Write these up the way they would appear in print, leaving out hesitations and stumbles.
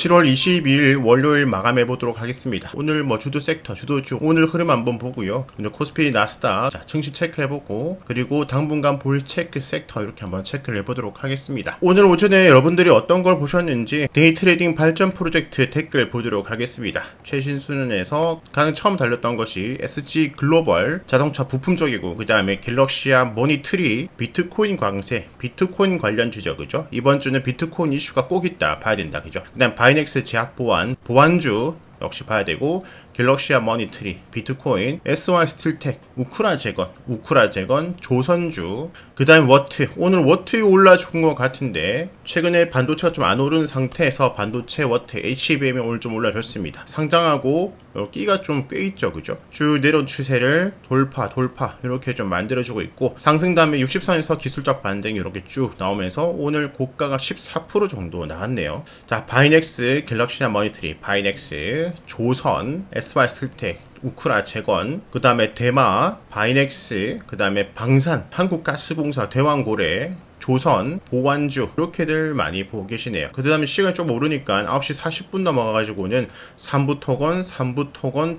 7월 22일 월요일 마감해 보도록 하겠습니다. 오늘 주도 섹터, 주도주 오늘 흐름 한번 보고요. 오늘 코스피 나스닥 증시 체크해 보고, 그리고 당분간 볼 체크 섹터 이렇게 한번 체크를 해 보도록 하겠습니다. 오늘 오전에 여러분들이 어떤 걸 보셨는지 데이 트레이딩 발전 프로젝트 댓글 보도록 하겠습니다. 최신 수준에서 가장 처음 달렸던 것이 SG 글로벌 자동차 부품 쪽이고, 그 다음에 갤럭시아 머니트리 비트코인 광세, 비트코인 관련주죠, 그죠? 이번 주는 비트코인 이슈가 꼭 있다 봐야 된다, 그죠? 그다음 바이넥스 제약 보완주 역시 봐야 되고, 갤럭시아 머니트리, 비트코인, S1 스틸텍, 우크라 재건, 조선주, 그 다음 워트. 오늘 워트 올라준 것 같은데 최근에 반도체가 좀 안 오른 상태에서 반도체 워트, HBM이 오늘 좀 올라줬습니다. 상장하고 끼가 좀 꽤 있죠, 그죠? 주 내려온 추세를 돌파 이렇게 좀 만들어주고 있고, 상승 다음에 60선에서 기술적 반등이 이렇게 쭉 나오면서 오늘 고가가 14% 정도 나왔네요. 자, 바이넥스, 갤럭시아 머니트리, 바이넥스, 조선, SY 스틸텍, 우크라 재건, 그 다음에 대마, 바이넥스, 그 다음에 방산, 한국가스공사, 대왕고래, 조선, 보완주 이렇게들 많이 보고 계시네요. 그 다음에 시간이 좀 오르니까 9시 40분 넘어가가지고는 삼부토건,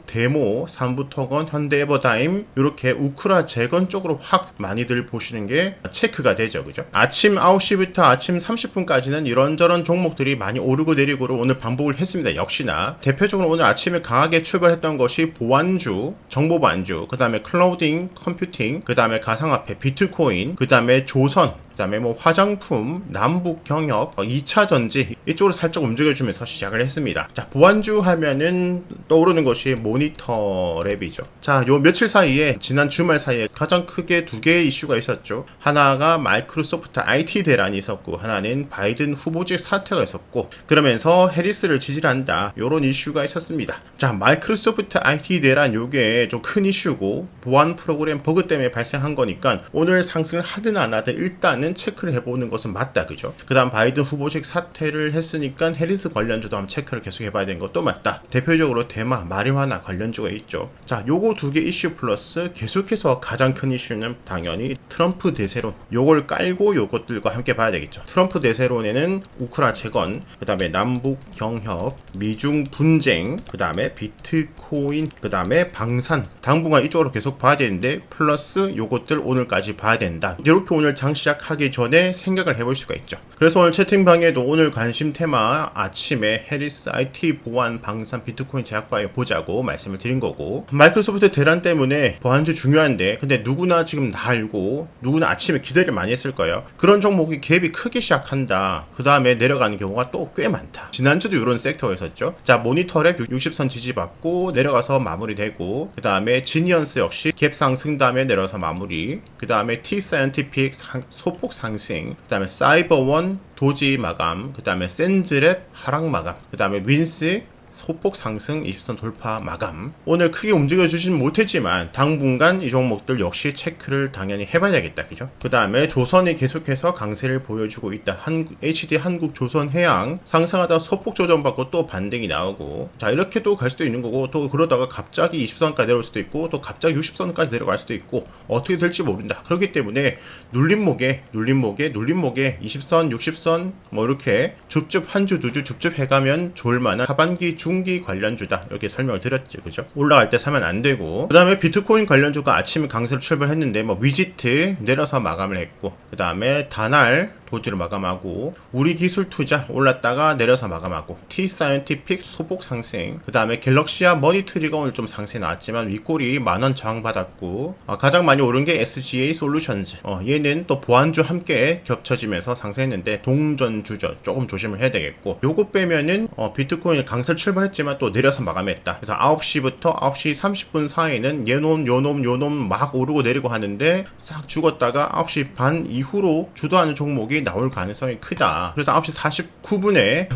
데모, 삼부토건, 현대에버다임 이렇게 우크라 재건 쪽으로 확 많이들 보시는 게 체크가 되죠, 그죠? 아침 9시부터 아침 30분까지는 이런저런 종목들이 많이 오르고 내리고를 오늘 반복을 했습니다. 역시나 대표적으로 오늘 아침에 강하게 출발했던 것이 보완주, 정보반주, 그 다음에 클라우딩 컴퓨팅, 그 다음에 가상화폐, 비트코인, 그 다음에 조선, 그 다음에 화장품, 남북 경협, 2차 전지 이쪽으로 살짝 움직여주면서 시작을 했습니다. 자, 보완주 하면은 떠오르는 것이 모니터 랩이죠. 자, 요 며칠 사이에, 지난 주말 사이에 가장 크게 두 개의 이슈가 있었죠. 하나가 마이크로소프트 IT 대란이 있었고, 하나는 바이든 후보직 사퇴가 있었고, 그러면서 해리스를 지지한다, 요런 이슈가 있었습니다. 자, 마이크로소프트 IT 대란 요게 좀 큰 이슈고, 보안 프로그램 버그 때문에 발생한 거니까 오늘 상승을 하든 안 하든 일단은 체크를 해보는 것은 맞다, 그죠? 그 다음 바이든 후보직 사퇴를 했으니까 해리스 관련주도 한번 체크를 계속 해봐야 되는 것도 맞다. 대표적으로 대마, 마리화나 관련주가 있죠. 자, 요거 두 개 이슈 플러스 계속해서 가장 큰 이슈는 당연히 트럼프 대세론, 요걸 깔고 요것들과 함께 봐야 되겠죠. 트럼프 대세론에는 우크라 재건, 그 다음에 남북 경협, 미중 분쟁, 그 다음에 비트코인, 그 다음에 방산, 당분간 이쪽으로 계속 봐야 되는데, 플러스 요것들 오늘까지 봐야 된다. 이렇게 오늘 장 시작하기 전에 생각을 해볼 수가 있죠. 그래서 오늘 채팅방에도 오늘 관심 테마 아침에 해리스 IT 보안 방산 비트코인 제약바이오 보자고 말씀을 드린 거고, 마이크로소프트 대란 때문에 보안주 중요한데, 근데 누구나 지금 다 알고 누구나 아침에 기대를 많이 했을 거예요. 그런 종목이 갭이 크게 시작한다, 그 다음에 내려가는 경우가 또 꽤 많다. 지난주도 이런 섹터가 있었죠. 자, 모니터랩 60선 지지받고 내려가서 마무리되고, 그 다음에 지니언스 역시 갭 상승 다음에 내려서 마무리, 그 다음에 T-사이언티픽 소폭 상승, 그 다음에 사이버원 도지 마감, 그 다음에 센즈랩 하락 마감, 그 다음에 윈스 소폭 상승 20선 돌파 마감. 오늘 크게 움직여주진 못했지만 당분간 이 종목들 역시 체크를 당연히 해봐야겠다, 그죠? 그 다음에 조선이 계속해서 강세를 보여주고 있다. HD 한국 조선 해양 상승하다 소폭 조정받고 또 반등이 나오고, 자, 이렇게 또 갈 수도 있는 거고, 또 그러다가 갑자기 20선까지 내려올 수도 있고, 또 갑자기 60선까지 내려갈 수도 있고, 어떻게 될지 모른다. 그렇기 때문에 눌림목에 20선, 60선 이렇게 줍줍 한 주, 두 주 줍줍 해가면 좋을만한 하반기 중기 관련주다, 이렇게 설명을 드렸죠, 그죠? 올라갈 때 사면 안 되고, 그 다음에 비트코인 관련주가 아침에 강세로 출발했는데 위지트 내려서 마감을 했고, 그 다음에 다날 도지로 마감하고, 우리 기술 투자 올랐다가 내려서 마감하고, T-사이언티픽 소폭 상승, 그 다음에 갤럭시아 머니트리가 오늘 좀 상승 나왔지만 윗골이 만원 저항받았고, 가장 많이 오른 게 SGA 솔루션즈, 얘는 또 보안주 함께 겹쳐지면서 상승했는데 동전주죠. 조금 조심을 해야 되겠고, 요거 빼면은 비트코인 강세 출발했지만 또 내려서 마감했다. 그래서 9시부터 9시 30분 사이에는 요놈 막 오르고 내리고 하는데 싹 죽었다가 9시 반 이후로 주도하는 종목이 나올 가능성이 크다. 그래서 9시 49분에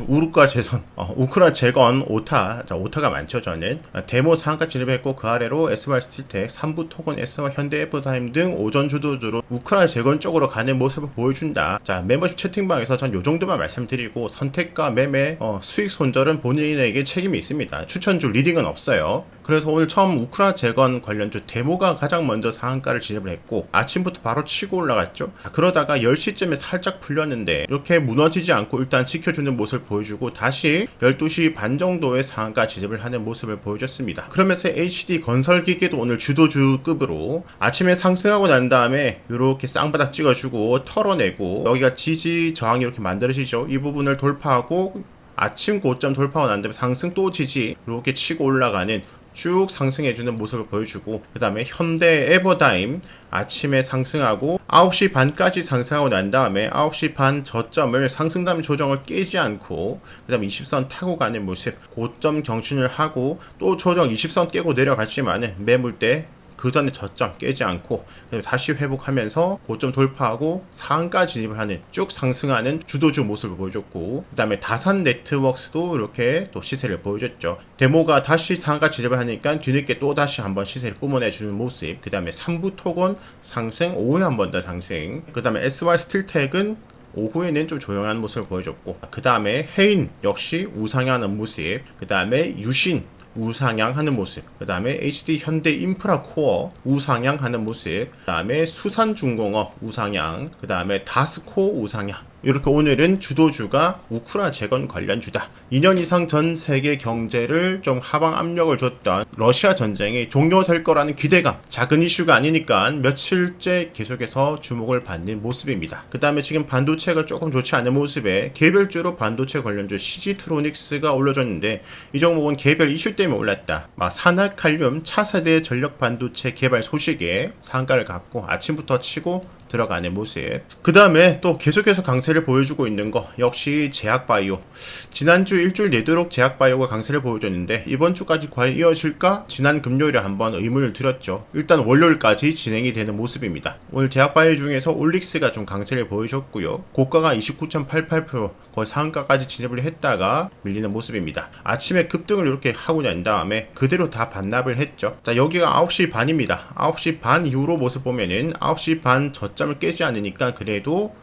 우크라 재건 오타, 자, 오타가 많죠. 저는 데모 상한가 진입했고, 그 아래로 SY 스틸텍, 삼부토건, S와 현대에버다임 등 오전 주도주로 우크라 재건 쪽으로 가는 모습을 보여준다. 자, 멤버십 채팅방에서 전 요 정도만 말씀드리고, 선택과 매매, 수익 손절은 본인에게 책임이 있습니다. 추천주 리딩은 없어요. 그래서 오늘 처음 우크라 재건 관련주 데모가 가장 먼저 상한가를 진입을 했고 아침부터 바로 치고 올라갔죠. 그러다가 10시쯤에 살짝 풀렸는데 이렇게 무너지지 않고 일단 지켜주는 모습을 보여주고 다시 12시 반 정도의 상한가 진입을 하는 모습을 보여줬습니다. 그러면서 HD 건설기계도 오늘 주도주급으로 아침에 상승하고 난 다음에 이렇게 쌍바닥 찍어주고 털어내고 여기가 지지 저항이 이렇게 만들어지죠. 이 부분을 돌파하고 아침 고점 돌파하고 난 다음에 상승 또 지지 이렇게 치고 올라가는 쭉 상승해주는 모습을 보여주고 그 다음에 현대 에버다임 아침에 상승하고 9시 반까지 상승하고 난 다음에 9시 반 저점을 상승담 조정을 깨지 않고 그 다음에 20선 타고 가는 모습 고점 경신을 하고 또 조정 20선 깨고 내려갔지만 매물대 그 전에 저점 깨지 않고 다시 회복하면서 고점 돌파하고 상한가 진입을 하는 쭉 상승하는 주도주 모습을 보여줬고 그 다음에 다산 네트워크스도 이렇게 또 시세를 보여줬죠. 데모가 다시 상한가 진입을 하니까 뒤늦게 또 다시 한번 시세를 뿜어내주는 모습. 그 다음에 3부 토건 상승, 오후에 한 번 더 상승. 그 다음에 SY 스틸텍은 오후에는 좀 조용한 모습을 보여줬고 그 다음에 해인 역시 우상향하는 모습. 그 다음에 유신 우상향하는 모습, 그 다음에 HD 현대 인프라 코어 우상향하는 모습, 그 다음에 수산중공업 우상향, 그 다음에 다스코 우상향. 이렇게 오늘은 주도주가 우크라 재건 관련주다. 2년 이상 전 세계 경제를 좀 하방 압력을 줬던 러시아 전쟁이 종료될 거라는 기대감, 작은 이슈가 아니니까 며칠째 계속해서 주목을 받는 모습입니다. 그 다음에 지금 반도체가 조금 좋지 않은 모습에 개별주로 반도체 관련주 CG트로닉스가 올려졌는데 이 종목은 개별 이슈 때문에 올랐다. 산화칼륨 차세대 전력 반도체 개발 소식에 상한가를 갖고 아침부터 치고 들어가는 모습. 그 다음에 또 계속해서 강세를 보여주고 있는 거 역시 제약바이오. 지난주 일주일 내도록 제약바이오가 강세를 보여줬는데 이번 주까지 과연 이어질까? 지난 금요일에 한번 의문을 드렸죠. 일단 월요일까지 진행이 되는 모습입니다. 오늘 제약바이오 중에서 올릭스가 좀 강세를 보여줬고요. 고가가 29.88% 거의 상한가까지 진입을 했다가 밀리는 모습입니다. 아침에 급등을 이렇게 하고 난 다음에 그대로 다 반납을 했죠. 자, 여기가 9시 반입니다. 9시 반 이후로 모습 보면은 9시 반 저점을 깨지 않으니까 그래도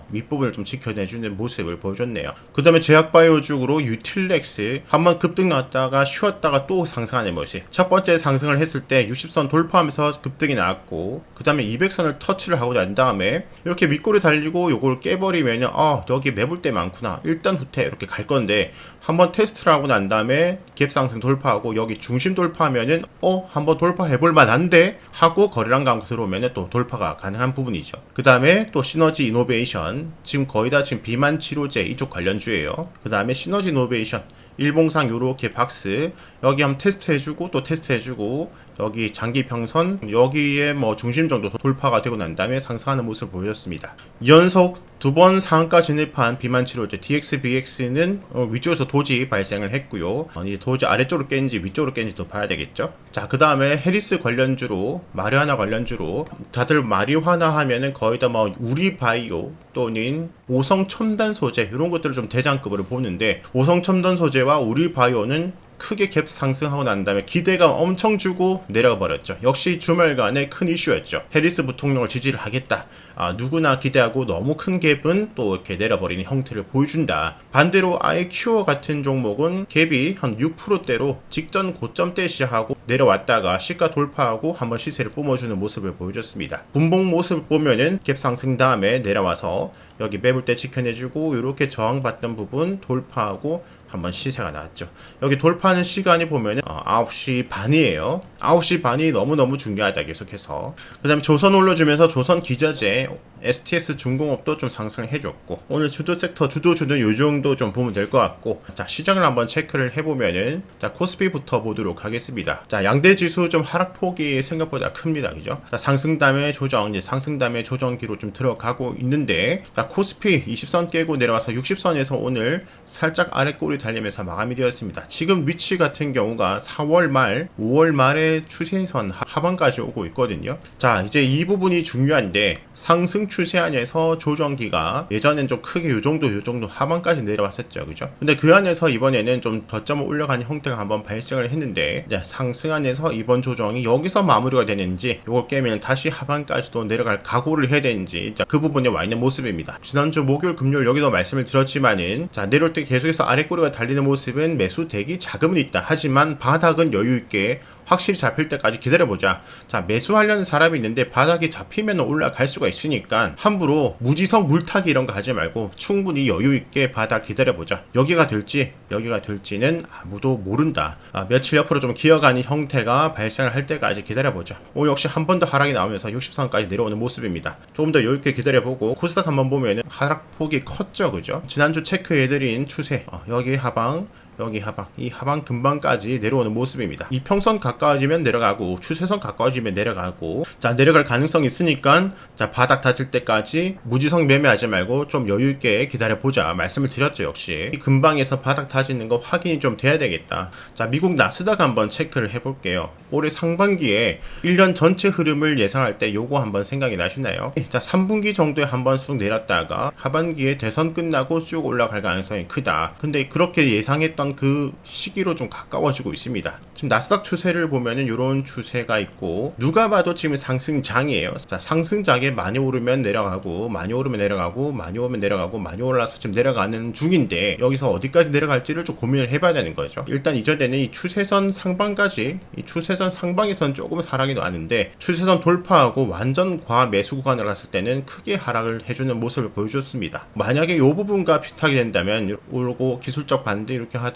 윗부분을 좀 지켜내주는 모습을 보여줬네요. 그 다음에 제약바이오 쪽으로 유틸렉스 한번 급등 나왔다가 쉬었다가 또 상승하는 모습. 첫 번째 상승을 했을 때 60선 돌파하면서 급등이 나왔고 그 다음에 200선을 터치를 하고 난 다음에 이렇게 윗골이 달리고 요걸 깨버리면 여기 매물대 많구나 일단 후퇴 이렇게 갈 건데 한번 테스트를 하고 난 다음에 갭 상승 돌파하고 여기 중심 돌파하면은 한번 돌파해볼 만한데 하고 거래량 감고 들어오면은 또 돌파가 가능한 부분이죠. 그 다음에 또 시너지 이노베이션 지금 거의 다 지금 비만 치료제 이쪽 관련주예요. 그 다음에 시너지 이노베이션 일봉상 요렇게 박스 여기 한번 테스트 해주고 또 테스트 해주고 여기 장기 평선 여기에 뭐 중심 정도 돌파가 되고 난 다음에 상승하는 모습을 보였습니다. 연속 두 번 상한가 진입한 비만 치료제 DXBX는 위쪽에서 도지 발생을 했고요. 이제 도지 아래쪽으로 깼는지 위쪽으로 깼는지 또 봐야 되겠죠. 자, 그 다음에 해리스 관련주로 마리화나 관련주로 다들 마리화나 하면은 거의 다 뭐 우리바이오 또는 오성 첨단 소재 이런 것들을 좀 대장급으로 보는데 오성 첨단 소재와 우리바이오는 크게 갭 상승하고 난 다음에 기대감 엄청 주고 내려가 버렸죠. 역시 주말간의 큰 이슈였죠. 해리스 부통령을 지지를 하겠다. 누구나 기대하고 너무 큰 갭은 또 이렇게 내려버리는 형태를 보여준다. 반대로 아이큐어 같은 종목은 갭이 한 6%대로 직전 고점대 시작하고 내려왔다가 시가 돌파하고 한번 시세를 뿜어주는 모습을 보여줬습니다. 분봉 모습을 보면은 갭 상승 다음에 내려와서 여기 매물대 지켜내주고 이렇게 저항받던 부분 돌파하고 한번 시세가 나왔죠. 여기 돌파하는 시간이 보면 9시 반이에요. 9시 반이 너무너무 중요하다 계속해서. 그 다음에 조선 올려주면서 조선 기자재 STS 중공업도 좀 상승을 해줬고 오늘 주도 섹터 주도주는 요 정도 좀 보면 될 것 같고 자 시장을 한번 체크를 해보면은 자 코스피부터 보도록 하겠습니다. 자 양대 지수 좀 하락폭이 생각보다 큽니다. 그죠? 자 상승 다음에 조정 이제 상승 다음에 조정기로 좀 들어가고 있는데 자 코스피 20선 깨고 내려와서 60선에서 오늘 살짝 아래꼬리 달리면서 마감이 되었습니다. 지금 위치 같은 경우가 4월 말 5월 말에 추세선 하반까지 오고 있거든요. 자 이제 이 부분이 중요한데 상승 추세 안에서 조정기가 예전엔 좀 크게 요 정도 하반까지 내려왔었죠. 그죠? 근데 그 안에서 이번에는 좀 저점을 올려가는 형태가 한번 발생을 했는데 이제 상승 안에서 이번 조정이 여기서 마무리가 되는지 요걸 깨면 다시 하반까지도 내려갈 각오를 해야 되는지 자, 그 부분에 와 있는 모습입니다. 지난주 목요일 금요일 여기도 말씀을 드렸지만은 자 내려올 때 계속해서 아래꼬리가 달리는 모습은 매수 대기 자금은 있다. 하지만 바닥은 여유 있게 확실히 잡힐 때까지 기다려보자. 자, 매수하려는 사람이 있는데 바닥이 잡히면 올라갈 수가 있으니까 함부로 무지성 물타기 이런 거 하지 말고 충분히 여유 있게 바닥 기다려보자. 여기가 될지는 아무도 모른다. 며칠 옆으로 좀 기어가는 형태가 발생을 할 때까지 기다려보자. 역시 한 번 더 하락이 나오면서 60선까지 내려오는 모습입니다. 조금 더 여유 있게 기다려보고 코스닥 한번 보면은 하락폭이 컸죠, 그죠? 지난주 체크해드린 추세, 여기 하방, 여기 하방, 이 하방 근방까지 내려오는 모습입니다. 이평선 가까워지면 내려가고 추세선 가까워지면 내려가고, 자, 내려갈 가능성이 있으니까 자, 바닥 다질 때까지 무지성 매매하지 말고 좀 여유있게 기다려보자 말씀을 드렸죠. 역시 이 근방에서 바닥 다지는 거 확인이 좀 돼야 되겠다. 자, 미국 나스닥 한번 체크를 해볼게요. 올해 상반기에 1년 전체 흐름을 예상할 때 요거 한번 생각이 나시나요? 자, 3분기 정도에 한번 쑥 내렸다가 하반기에 대선 끝나고 쭉 올라갈 가능성이 크다. 근데 그렇게 예상했던 그 시기로 좀 가까워지고 있습니다. 지금 나스닥 추세를 보면은 이런 추세가 있고, 누가 봐도 지금 상승장이에요. 자, 상승장에 많이 오르면 내려가고, 많이 오르면 내려가고, 많이 오르면 내려가고, 많이 올라서 지금 내려가는 중인데, 여기서 어디까지 내려갈지를 좀 고민을 해봐야 되는 거죠. 일단 이전에는 이 추세선 상방까지, 이 추세선 상방에선 조금 하락이 나왔는데, 추세선 돌파하고 완전 과매수 구간을 갔을 때는 크게 하락을 해주는 모습을 보여줬습니다. 만약에 이 부분과 비슷하게 된다면, 오르고 기술적 반대 이렇게 하다가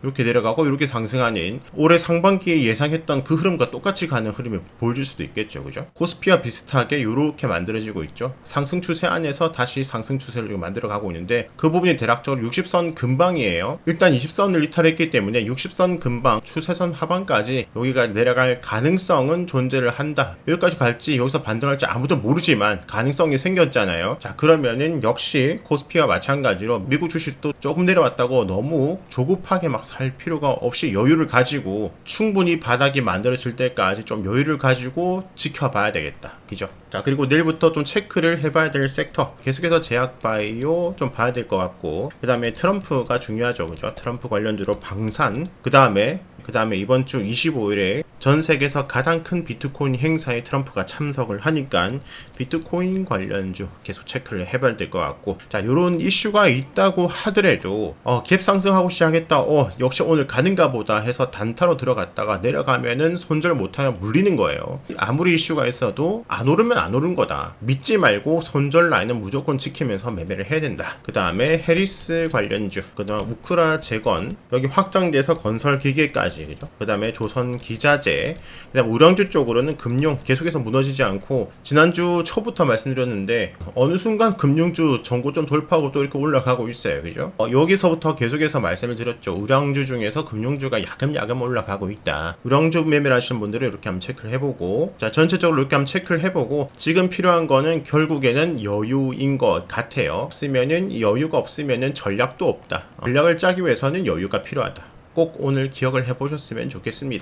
이렇게 내려가고 이렇게 상승하는 올해 상반기에 예상했던 그 흐름과 똑같이 가는 흐름이 보여줄 수도 있겠죠, 그죠? 코스피와 비슷하게 이렇게 만들어지고 있죠. 상승 추세 안에서 다시 상승 추세를 만들어가고 있는데, 그 부분이 대략적으로 60선 근방이에요. 일단 20선을 이탈했기 때문에 60선 근방, 추세선 하방까지 여기가 내려갈 가능성은 존재를 한다. 여기까지 갈지 여기서 반등할지 아무도 모르지만 가능성이 생겼잖아요. 자, 그러면은 역시 코스피와 마찬가지로 미국 주식도 조금 내려왔다고 너무 조급하게 막 살 필요가 없이 여유를 가지고 충분히 바닥이 만들어질 때까지 좀 여유를 가지고 지켜봐야 되겠다, 그죠? 자, 그리고 내일부터 좀 체크를 해봐야 될 섹터, 계속해서 제약바이오 좀 봐야 될 것 같고, 그 다음에 트럼프가 중요하죠, 그죠? 트럼프 관련주로 방산, 그 다음에 이번 주 25일에 전 세계에서 가장 큰 비트코인 행사에 트럼프가 참석을 하니까 비트코인 관련주 계속 체크를 해봐야 될 것 같고, 자, 요런 이슈가 있다고 하더라도 갭 상승하고 시작했다, 역시 오늘 가는가 보다 해서 단타로 들어갔다가 내려가면은 손절 못하면 물리는 거예요. 아무리 이슈가 있어도 안 오르면 안 오른 거다. 믿지 말고 손절 라인은 무조건 지키면서 매매를 해야 된다. 그 다음에 해리스 관련주, 그 다음 우크라 재건, 여기 확장돼서 건설 기계까지, 그 다음에 조선 기자재, 그 다음 우량주 쪽으로는 금융 계속해서 무너지지 않고, 지난주 초부터 말씀드렸는데 어느 순간 금융주 전고점 돌파하고 또 이렇게 올라가고 있어요, 그죠? 여기서부터 계속해서 말씀을 드렸죠. 우량주 중에서 금융주가 야금야금 올라가고 있다. 우량주 매매를 하시는 분들은 이렇게 한번 체크를 해보고, 자, 전체적으로 이렇게 한번 체크를 해보고, 지금 필요한 거는 결국에는 여유인 것 같아요. 없으면은 여유가 없으면은 전략도 없다. 전략을 짜기 위해서는 여유가 필요하다. 꼭 오늘 기억을 해보셨으면 좋겠습니다.